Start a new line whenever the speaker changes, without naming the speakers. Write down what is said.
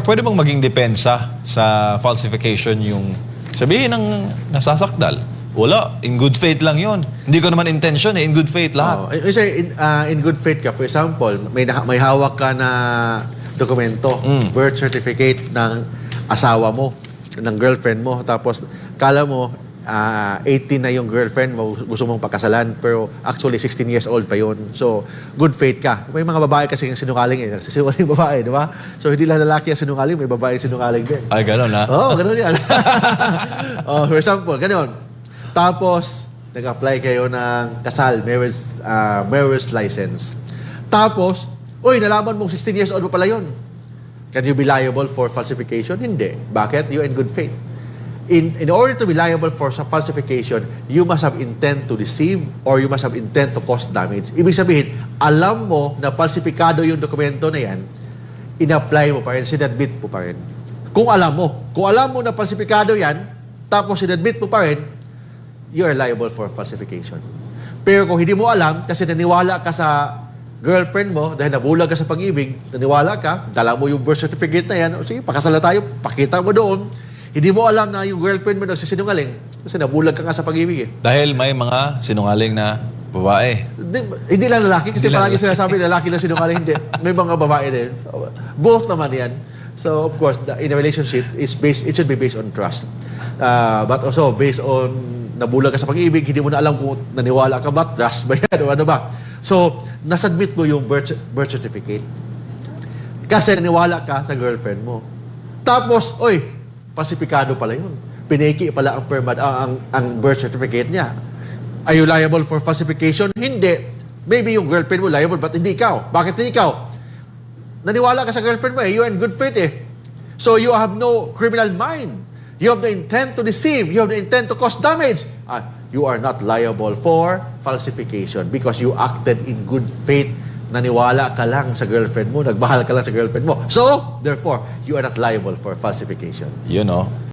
pwede bang maging depensa sa falsification yung sabihin ng nasasakdal? Wala. In good faith lang yun. Hindi ko naman intention eh. In good faith lahat.
In good faith ka, for example, may hawak ka na dokumento, birth certificate ng asawa mo, ng girlfriend mo, tapos kala mo 18 na yung girlfriend mo, gusto mong pakasalan, pero actually 16 years old pa yun. So, good faith ka. May mga babae kasi yung sinungaling eh. Sinungaling babae, di ba? So, hindi lang lalaki ang sinungaling, may babae sinungaling din.
Ay, gano'n ha?
Oo, gano'n yan. For example, gano'n. Tapos, nag-apply kayo ng kasal, marriage license. Tapos, uy, nalaman mong 16 years old mo pala yun. Can you be liable for falsification? Hindi. Bakit? You're in good faith. In order to be liable for falsification, you must have intent to deceive or you must have intent to cause damage. Ibig sabihin, alam mo na falsifikado yung dokumento na yan, in-apply mo pa rin, sinadmit mo pa rin. Kung alam mo na falsifikado yan, tapos sinadmit mo pa rin, you are liable for falsification. Pero kung hindi mo alam, kasi naniwala ka sa girlfriend mo, dahil nabulag ka sa pag-ibig, naniwala ka, dala mo yung birth certificate na yan, o sige, pakasala tayo, pakita mo doon, hindi mo alam na yung girlfriend mo nagsisinungaling kasi nabulag ka nga sa pag-ibig eh.
Dahil may mga sinungaling na babae.
Hindi lang lalaki kasi palagi sinasabi lalaki lang sinungaling. Hindi. May mga babae din. Both naman yan. So of course, in a relationship, it should be based on trust. But also based on nabulag ka sa pag-ibig, hindi mo na alam kung naniwala ka ba, trust ba yan o ano ba. So, nasubmit mo yung birth certificate. Kasi naniwala ka sa girlfriend mo. Tapos, oy, falsifikado pala yun. Pineki pala ang birth certificate niya. Are you liable for falsification? Hindi. Maybe yung girlfriend mo liable, but hindi ikaw. Bakit hindi ikaw? Naniwala ka sa girlfriend mo eh. You're in good faith eh. So you have no criminal mind. You have the intent to deceive. You have the intent to cause damage. You are not liable for falsification because you acted in good faith. Naniwala ka lang sa girlfriend mo, nagmahal ka lang sa girlfriend mo. So, therefore, you are not liable for falsification.
You know.